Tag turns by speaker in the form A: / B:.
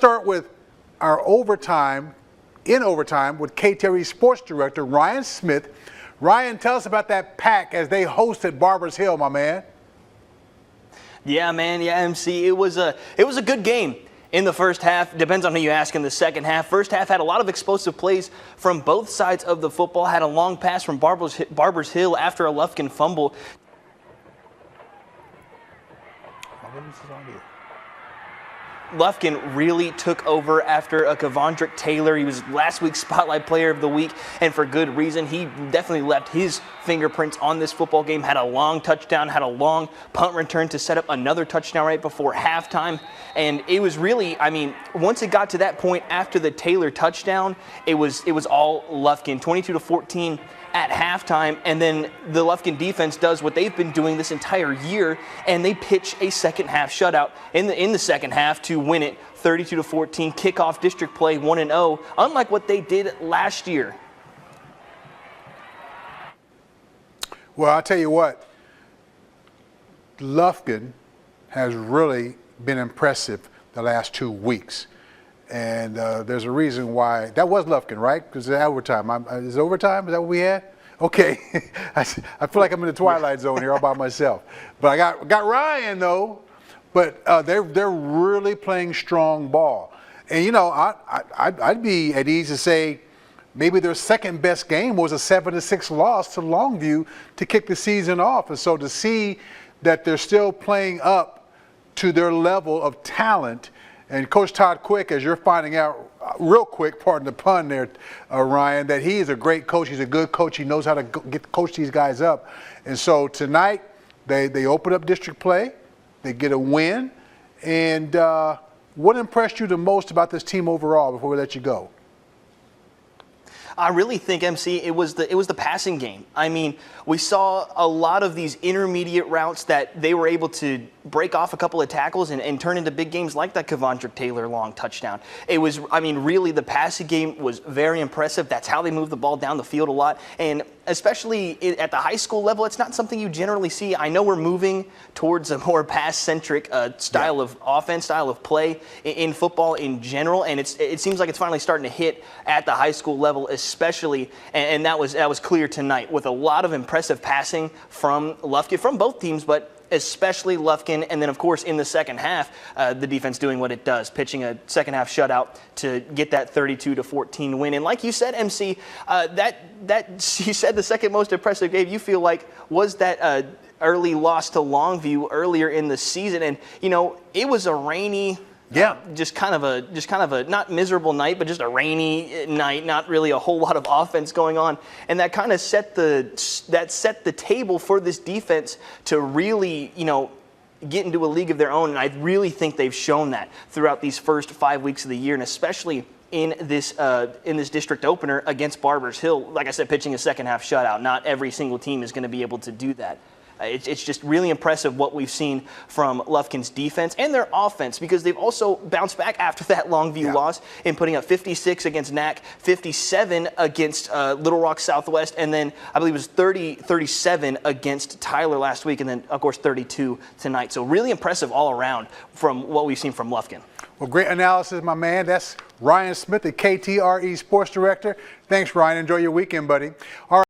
A: Start with our overtime with KTRE Sports Director Ryan Smith. Ryan, tell us about that pack as they hosted Barbers Hill, my man.
B: Yeah, man. Yeah, MC. It was a good game in the first half. Depends on who you ask in the second half. First half had a lot of explosive plays from both sides of the football. Had a long pass from Barbers Hill after a Lufkin fumble. Lufkin really took over after a Kevondrick Taylor. He was last week's Spotlight Player of the Week, and for good reason. He definitely left his fingerprints on this football game. Had a long touchdown, had a long punt return to set up another touchdown right before halftime. And it was really, I mean, once it got to that point after the Taylor touchdown, it was all Lufkin, 22-14 at halftime, and then the Lufkin defense does what they've been doing this entire year, and they pitch a second half shutout in the second half to win it 32-14, kickoff district play 1-0, unlike what they did last year.
A: Well, I'll tell you what, Lufkin has really been impressive the last 2 weeks. And there's a reason why. That was Lufkin, right? Because it's overtime. Is it overtime? Is that what we had? Okay. I feel like I'm in the twilight zone here all by myself. But I got Ryan, though. But they're really playing strong ball. And, you know, I'd be at ease to say maybe their second best game was a 7-6 loss to Longview to kick the season off. And so to see that they're still playing up to their level of talent. And Coach Todd Quick, as you're finding out real quick, pardon the pun there, Ryan, that he is a great coach. He's a good coach. He knows how to coach these guys up. And so tonight, they open up district play. They get a win. And what impressed you the most about this team overall before we let you go?
B: I really think, MC, it was the passing game. I mean, we saw a lot of these intermediate routes that they were able to break off a couple of tackles and turn into big games like that Kevondrick Taylor long touchdown. It was, I mean, really the passing game was very impressive. That's how they moved the ball down the field a lot. And especially at the high school level, it's not something you generally see. I know we're moving towards a more pass-centric style of offense, style of play in football in general, and it seems like it's finally starting to hit at the high school level, especially, and that was clear tonight with a lot of impressive passing from Lufkin, from both teams, but especially Lufkin, and then of course in the second half, the defense doing what it does, pitching a second half shutout to get that 32-14 win. And like you said, MC, you said the second most impressive game you feel like was that early loss to Longview earlier in the season, and you know it was a rainy. Yeah, just kind of a not miserable night, but just a rainy night. Not really a whole lot of offense going on, and that kind of set the table for this defense to really, you know, get into a league of their own. And I really think they've shown that throughout these first 5 weeks of the year, and especially in this district opener against Barbers Hill. Like I said, pitching a second half shutout. Not every single team is going to be able to do that. It's just really impressive what we've seen from Lufkin's defense and their offense, because they've also bounced back after that Longview loss in putting up 56 against NAC, 57 against Little Rock Southwest, and then I believe it was 37 against Tyler last week, and then, of course, 32 tonight. So really impressive all around from what we've seen from Lufkin.
A: Well, great analysis, my man. That's Ryan Smith, the KTRE Sports Director. Thanks, Ryan. Enjoy your weekend, buddy. All right.